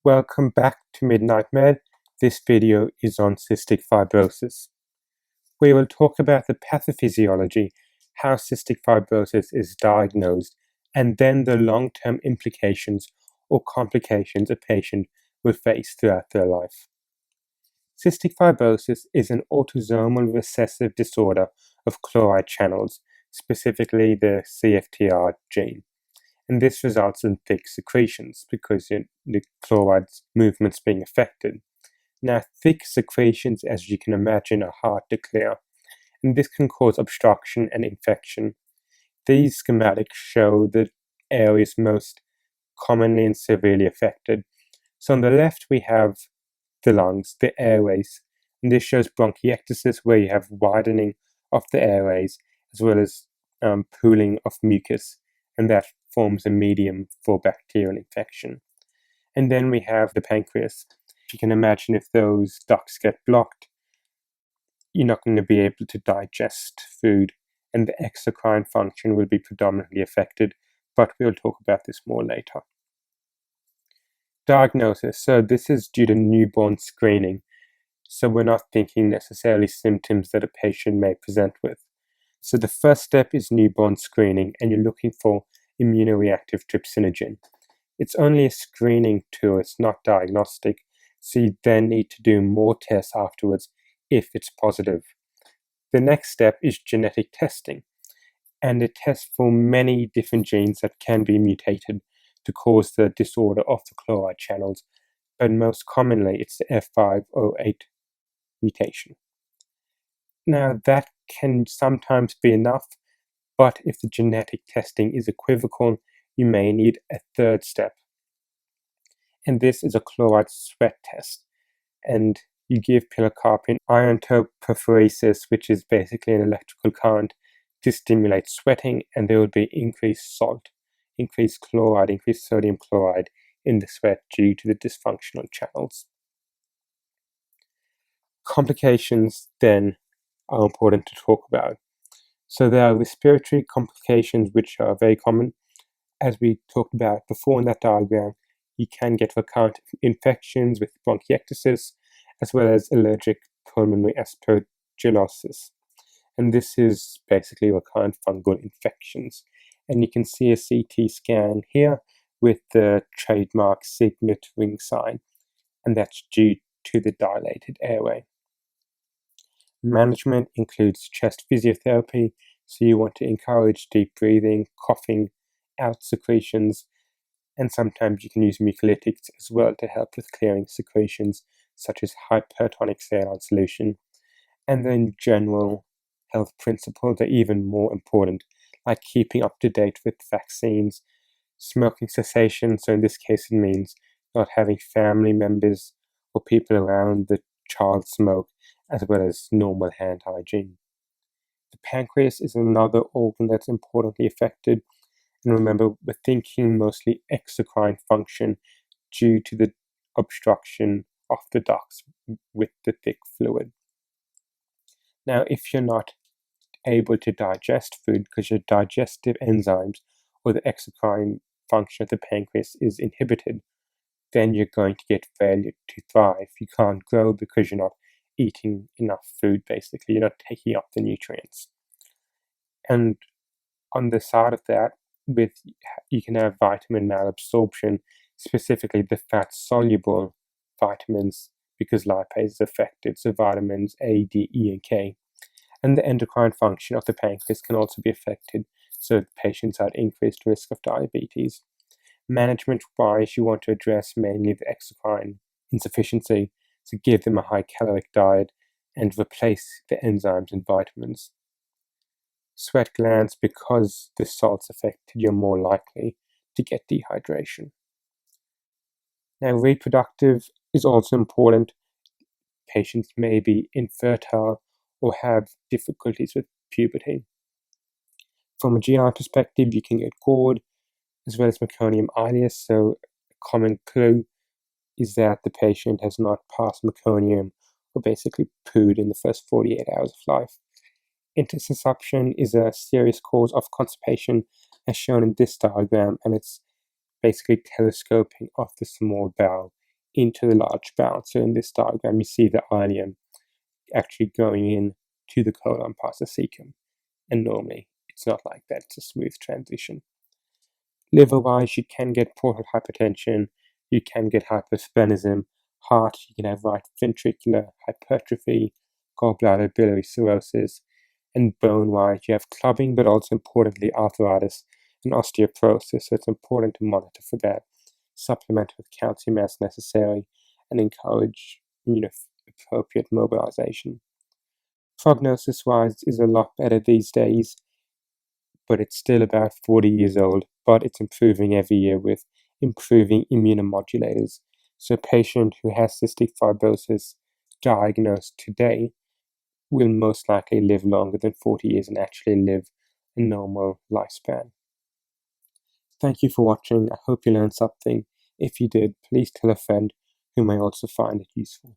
Welcome back to Midnight Med. This video is on cystic fibrosis. We will talk about the pathophysiology, how cystic fibrosis is diagnosed, and then the long-term implications or complications a patient will face throughout their life. Cystic fibrosis is an autosomal recessive disorder of chloride channels, specifically the CFTR gene. And this results in thick secretions because the chloride movement's being affected. Now, thick secretions, as you can imagine, are hard to clear, and this can cause obstruction and infection. These schematics show the areas most commonly and severely affected. So on the left, we have the lungs, the airways, and this shows bronchiectasis, where you have widening of the airways, as well as pooling of mucus, and that forms a medium for bacterial infection. And then we have the pancreas. You can imagine if those ducts get blocked, you're not going to be able to digest food, and the exocrine function will be predominantly affected, but we'll talk about this more later. Diagnosis. So this is due to newborn screening, so we're not thinking necessarily symptoms that a patient may present with. So the first step is newborn screening, and you're looking for immunoreactive trypsinogen. It's only a screening tool, it's not diagnostic, so you then need to do more tests afterwards if it's positive. The next step is genetic testing, and it tests for many different genes that can be mutated to cause the disorder of the chloride channels, but most commonly it's the F508 mutation. Now that can sometimes be enough, but if the genetic testing is equivocal, you may need a third step. And this is a chloride sweat test. And you give pilocarpine iontophoresis, which is basically an electrical current, to stimulate sweating, and there will be increased salt, increased chloride, increased sodium chloride in the sweat due to the dysfunctional channels. Complications then are important to talk about. So there are respiratory complications which are very common. As we talked about before in that diagram, you can get recurrent infections with bronchiectasis, as well as allergic pulmonary aspergillosis. And this is basically recurrent fungal infections. And you can see a CT scan here with the trademark signet ring sign, and that's due to the dilated airway. Management includes chest physiotherapy, so you want to encourage deep breathing, coughing out secretions, and sometimes you can use mucolytics as well to help with clearing secretions such as hypertonic saline solution. And then general health principles are even more important, like keeping up to date with vaccines, smoking cessation, so in this case it means not having family members or people around the child smoke, as well as normal hand hygiene. The pancreas is another organ that's importantly affected, and remember, we're thinking mostly exocrine function due to the obstruction of the ducts with the thick fluid. Now, if you're not able to digest food because your digestive enzymes or the exocrine function of the pancreas is inhibited, then you're going to get failure to thrive. You can't grow because you're not eating enough food, basically. You're not taking up the nutrients. And on the side of that, you can have vitamin malabsorption, specifically the fat-soluble vitamins, because lipase is affected, so vitamins A, D, E, and K. And the endocrine function of the pancreas can also be affected, so patients are at increased risk of diabetes. Management-wise, you want to address mainly the exocrine insufficiency, so give them a high-caloric diet and replace the enzymes and vitamins. Sweat glands, because the salt's affected, you're more likely to get dehydration. Now, reproductive is also important. Patients may be infertile or have difficulties with puberty. From a GI perspective, you can get GORD, as well as meconium ileus, so a common clue is that the patient has not passed meconium or basically pooed in the first 48 hours of life. Intussusception is a serious cause of constipation, as shown in this diagram, and it's basically telescoping of the small bowel into the large bowel. So in this diagram, you see the ileum actually going in to the colon past the cecum. And normally, it's not like that. It's a smooth transition. Liver-wise, you can get portal hypertension, you can get hypersplenism. Heart, you can have right ventricular hypertrophy, gallbladder biliary cirrhosis. And bone-wise, you have clubbing, but also importantly arthritis and osteoporosis. So it's important to monitor for that. Supplement with calcium as necessary, and encourage appropriate mobilization. Prognosis-wise is a lot better these days, but it's still about 40 years old, but it's improving every year with improving immunomodulators. So a patient who has cystic fibrosis diagnosed today will most likely live longer than 40 years and actually live a normal lifespan. Thank you for watching. I hope you learned something. If you did, please tell a friend who may also find it useful.